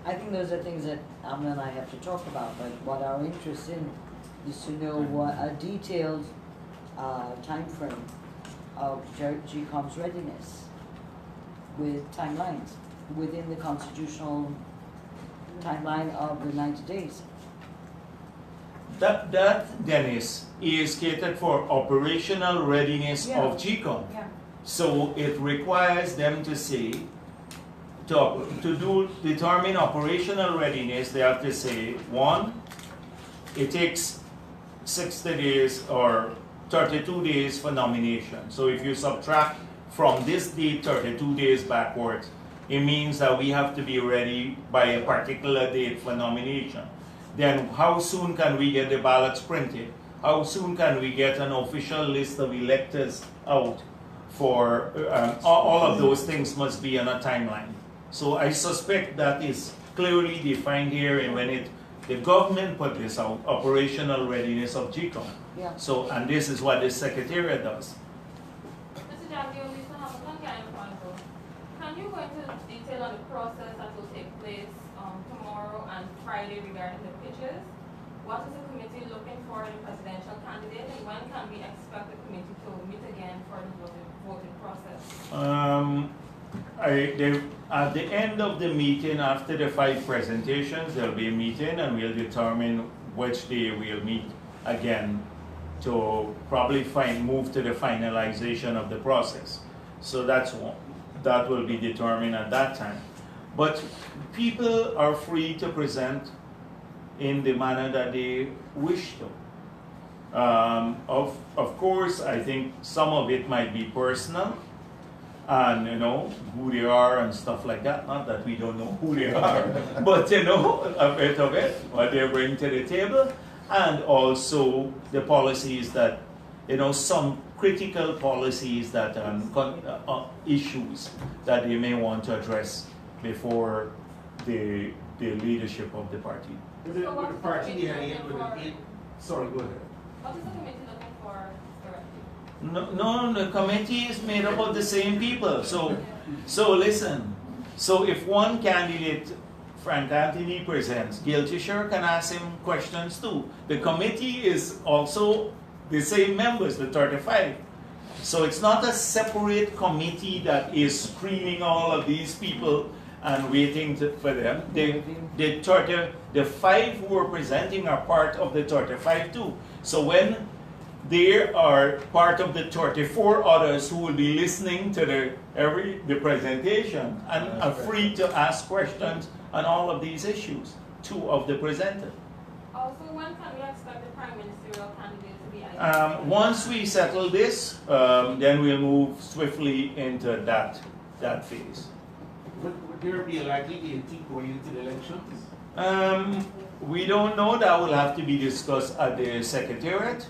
I think those are things that Amna and I have to talk about, but what our interest in is to know what a detailed time frame of GCOM's readiness with timelines within the constitutional timeline of the 90 days. That Dennis, is catered for operational readiness of GCOM. Yeah. So it requires them to say, to determine operational readiness, they have to say, one, it takes 60 days or 32 days for nomination. So if you subtract from this date 32 days backwards, it means that we have to be ready by a particular date for nomination. Then how soon can we get the ballots printed? How soon can we get an official list of electors out for, all of those things must be on a timeline. So I suspect that is clearly defined here, and when the government put this out, operational readiness of GCOM. Yeah. So, and this is what the Secretariat does. Mr. Jagdeo, Mr. Hamilton, can you go into detail on the process that will take place tomorrow and Friday regarding the pitches? What is the committee looking for in a presidential candidate, and when can we expect the committee to meet again for the voting process? At the end of the meeting, after the 5 presentations, there'll be a meeting and we'll determine which day we'll meet again to probably move to the finalization of the process. So that will be determined at that time. But people are free to present in the manner that they wish to. Of course, I think some of it might be personal, and who they are and stuff like that. Not that we don't know who they are, but a bit of it, what they bring to the table, and also the policies that, some critical policies that issues that they may want to address before the leadership of the party. Sorry, go ahead. What is the committee looking for directly? No, the committee is made up of the same people. So listen. So if one candidate, Frank Anthony, presents, Gail Tisher can ask him questions too. The committee is also the same members, the 35. So it's not a separate committee that is screening all of these people and waiting for them. The 5 who are presenting are part of the 35 too. So when they are part of the 34 others who will be listening to the presentation and are free to ask questions on all of these issues too of the presenter. Also, when can we expect the prime ministerial candidate to be identified? Once we settle this, then we'll move swiftly into that phase. Would there be likely be a team going into the elections? We don't know. That will have to be discussed at the Secretariat.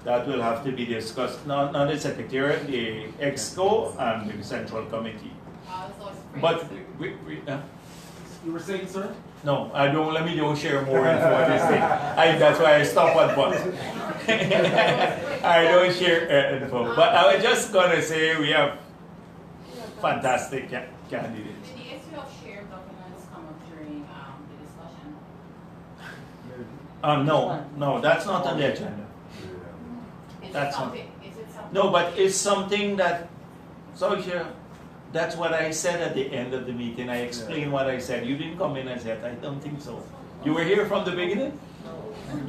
That will have to be discussed, not the Secretariat, the EXCO and the Central Committee. But you were saying, sir? No, let me don't share more info on this thing. That's why I stop at but. I don't share info. But I was just gonna say we have fantastic candidates. Did the issue of shared documents come up during the discussion? No, that's not on the agenda. Is That's it something? No, but it's something that, that's what I said at the end of the meeting. I explained what I said. You didn't come in and said, I don't think so. You were here from the beginning?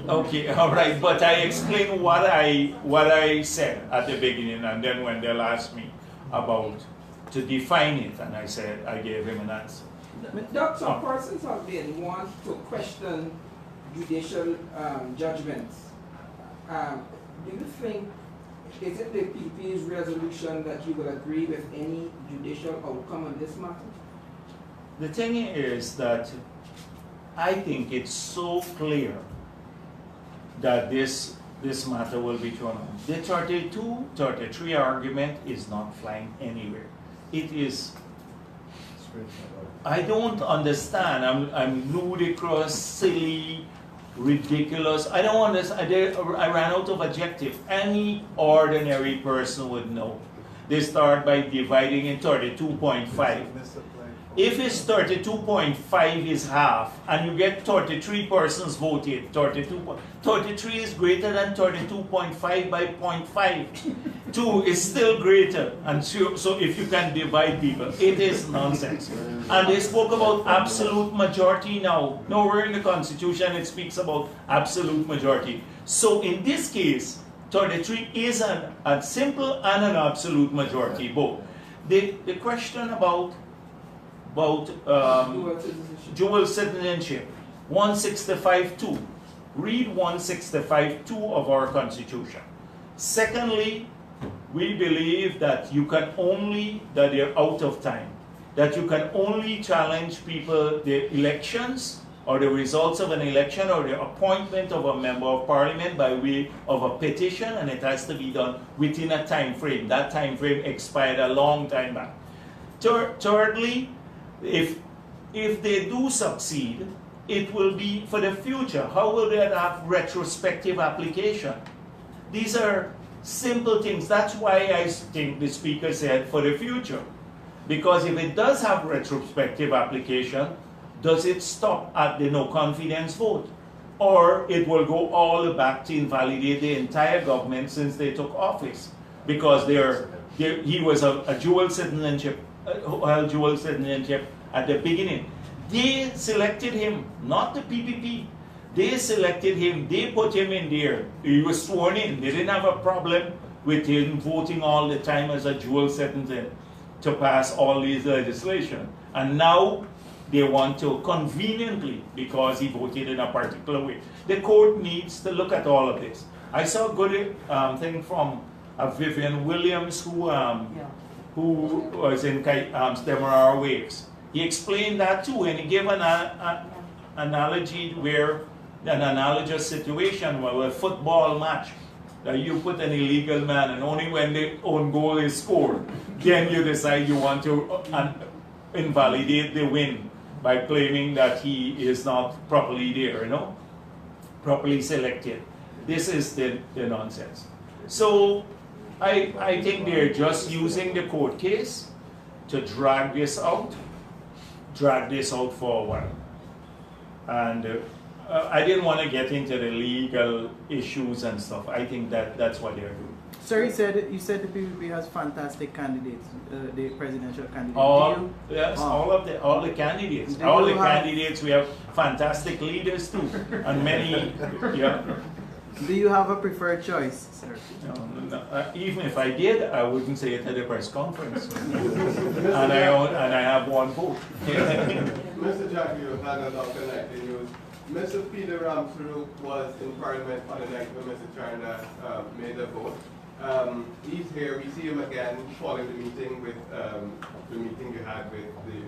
Okay, all right, but I explained what I said at the beginning, and then when they'll ask me about to define it, and I gave him an answer. Doctor, persons have been want to question judicial judgments. Do you think, is it the PP's resolution that you will agree with any judicial outcome on this matter? The thing is that I think it's so clear that this matter will be thrown out. The 32-33 argument is not flying anywhere. It is, I don't understand. I'm ludicrous, silly, ridiculous. I don't understand. I ran out of adjective. Any ordinary person would know. They start by dividing in 32.5. If it's 32.5 is half, and you get 33 persons voted, 33 is greater than 32.5 by 0.5. 2 is still greater, and so if you can divide people, it is nonsense. And they spoke about absolute majority now. Nowhere in the Constitution it speaks about absolute majority. So in this case, 33 is a simple and an absolute majority both. The question about dual citizenship, 165.2. Read 165.2 of our Constitution. Secondly, we believe that you can only, that they're out of time, that you can only challenge people, the elections or the results of an election or the appointment of a member of parliament by way of a petition, and it has to be done within a time frame. That time frame expired a long time back. Thirdly, if they do succeed, it will be for the future. How will they have retrospective application? These are simple things. That's why I think the speaker said for the future. Because if it does have retrospective application, does it stop at the no confidence vote? Or it will go all the back to invalidate the entire government since they took office? Because he was a dual citizenship, dual citizenship at the beginning. They selected him, not the PPP. They selected him, they put him in there. He was sworn in. They didn't have a problem with him voting all the time as a dual citizen to pass all these legislation. And now they want to conveniently, because he voted in a particular way. The court needs to look at all of this. I saw a good thing from Vivian Williams, who was in Demerara Waves. He explained that too, and he gave an analogy where, an analogous situation where a football match, that you put an illegal man and only when the own goal is scored, then you decide you want to invalidate the win by claiming that he is not properly there, properly selected. This is the nonsense. So I think they're just using the court case to drag this out for a while. And I didn't want to get into the legal issues and stuff. I think that's what they're doing. Sir, you said the PPP has fantastic candidates, the presidential candidates. All the candidates. All the candidates, we have fantastic leaders too. And many, yeah. Do you have a preferred choice, sir? No. Even if I did, I wouldn't say it at the press conference. and I have one vote. Mr. Jagdeo had a lot connected news. Mr. Peter Ramsuru was in Parliament on the night when Mr. Chandas made the vote. He's here. We see him again following the meeting with the meeting you had with the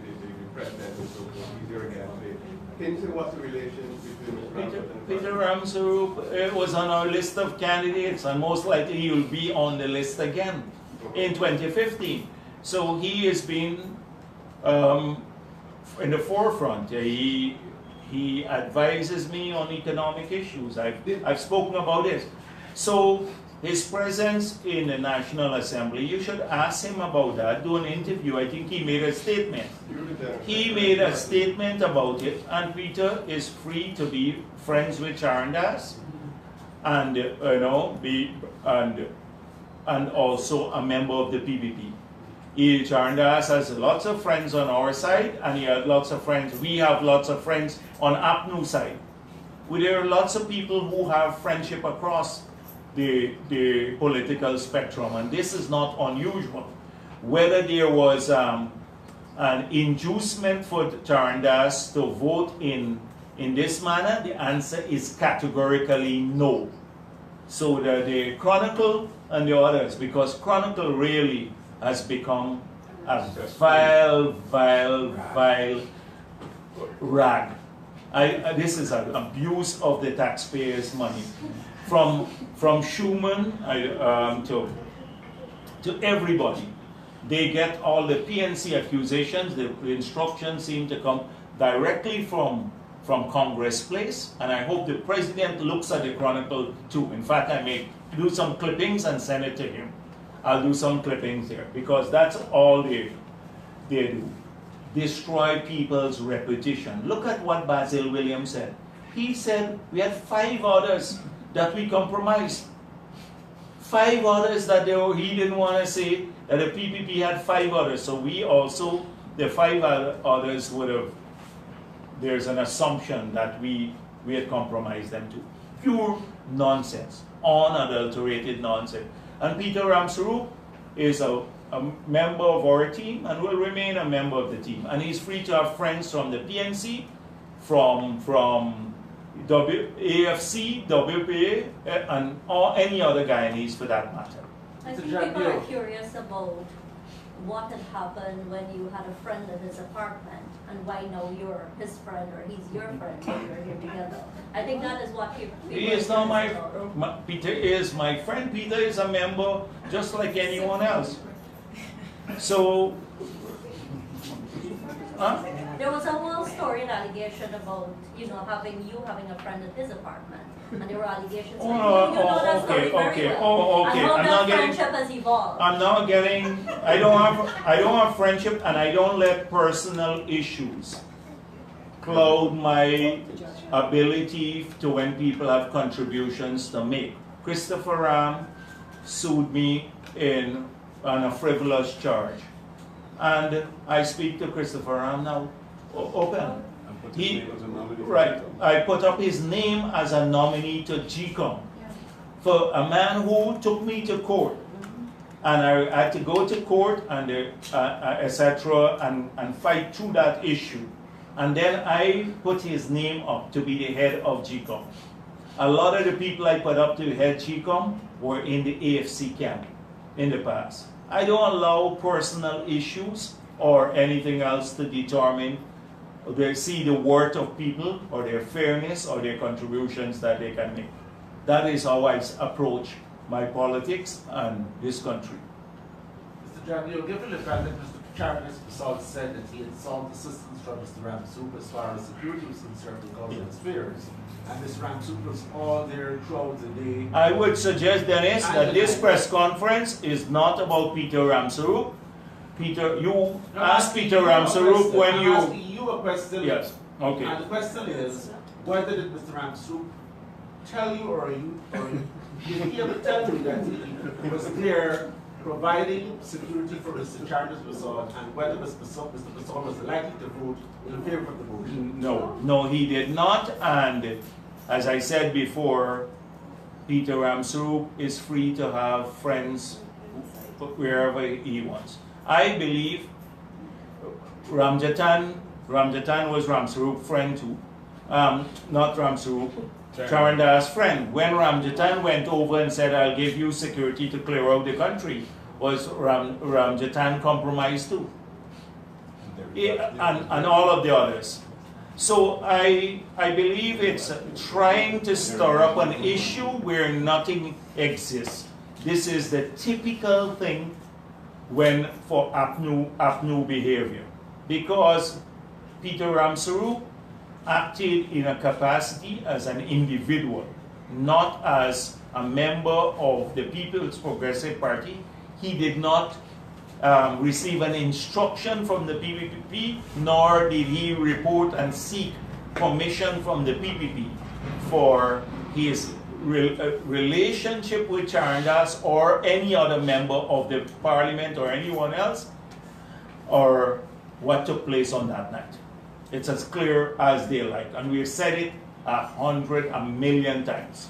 president and so forth. He's here again today. Can you say what's the relation between Mr. Ramsuru and Peter Ramsuru was on our list of candidates, and most likely he will be on the list again in 2015. So he has been in the forefront. He advises me on economic issues. I've spoken about this. So his presence in the National Assembly, you should ask him about that, do an interview. I think he made a statement. He made a statement about it, and Peter is free to be friends with Chandas and and also a member of the PPP. Chandas has lots of friends on our side, and he has lots of friends. We have lots of friends on APNU side. There are lots of people who have friendship across the political spectrum, and this is not unusual. Whether there was an inducement for Charandas to vote in this manner, the answer is categorically no. So the Chronicle and the others, because Chronicle really has become a vile rag. This is an abuse of the taxpayers' money. From Schumann to everybody. They get all the PNC accusations. The instructions seem to come directly from Congress Place, and I hope the president looks at the Chronicle too. In fact, I may do some clippings and send it to him. I'll do some clippings here, because that's all they do. Destroy people's reputation. Look at what Basil Williams said. He said we had 5 others that we compromised. 5 others that he didn't want to say, that the PPP had 5 others. So we also, the 5 others would have, there's an assumption that we had compromised them too. Pure nonsense, unadulterated nonsense. And Peter Ramsarup is a member of our team and will remain a member of the team. And he's free to have friends from the PNC, from AFC, WPA, and any other Guyanese for that matter. I think people are curious about what had happened when you had a friend in his apartment, and why now you're his friend or he's your friend when you're here together. I think that is what people He is not Peter is my friend. Peter is a member just like anyone else. So, there was a whole story and allegation about, having a friend in his apartment. And there were allegations. You know that story very well. okay. And how that friendship has evolved. I'm not getting. I don't have friendship, and I don't let personal issues cloud my ability to when people have contributions to make. Christopher Ram sued me on a frivolous charge, and I speak to Christopher Ram now. Open. I put up his name as a nominee to GCOM for a man who took me to court, and I had to go to court and etc. and fight through that issue, and then I put his name up to be the head of GCOM. A lot of the people I put up to head GCOM were in the AFC camp in the past. I don't allow personal issues or anything else to determine they see the worth of people or their fairness or their contributions that they can make. That is how I approach my politics and this country. Mr. Jagdeo, given the fact that Mr. Charles Basalt said that he had sought assistance from Mr. Ramsup as far as security was concerned in government spheres, and Mr. Ramsup was all there throughout the day. I would suggest, Dennis, that this press conference is not about Peter Ramsarup. Peter, you asked Peter Ramsarup when you... I'm asking you a question. Yes, okay. And the question is, whether did Mr. Ramsarup tell you, or did he ever tell you that he was there providing security for Mr. Charles Basalt, and whether Mr. Basalt was likely to vote in favor of the motion? No, he did not. And as I said before, Peter Ramsarup is free to have friends wherever he wants. I believe Ramjatan was Ramsarup's friend too. Not Ramsarup, Charandas' friend. When Ramjatan went over and said, I'll give you security to clear out the country, was Ramjatan compromised too? And all of the others. So I believe it's trying to stir up an issue where nothing exists. This is the typical thing for APNU behavior. Because Peter Ramsarup acted in a capacity as an individual, not as a member of the People's Progressive Party. He did not receive an instruction from the PPP, nor did he report and seek permission from the PPP for his relationship with Charandas or any other member of the parliament or anyone else, or what took place on that night. It's as clear as daylight, and we've said it 100, a million times.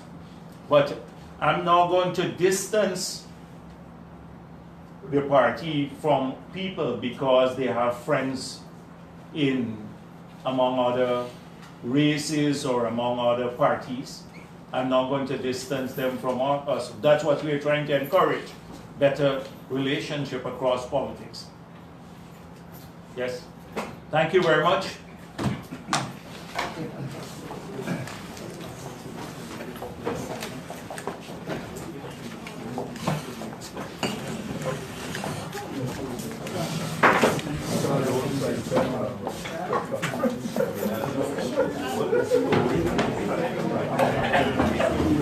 But I'm not going to distance the party from people because they have friends in among other races or among other parties. I'm not going to distance them from us. That's what we're trying to encourage, better relationship across politics. Yes. Thank you very much.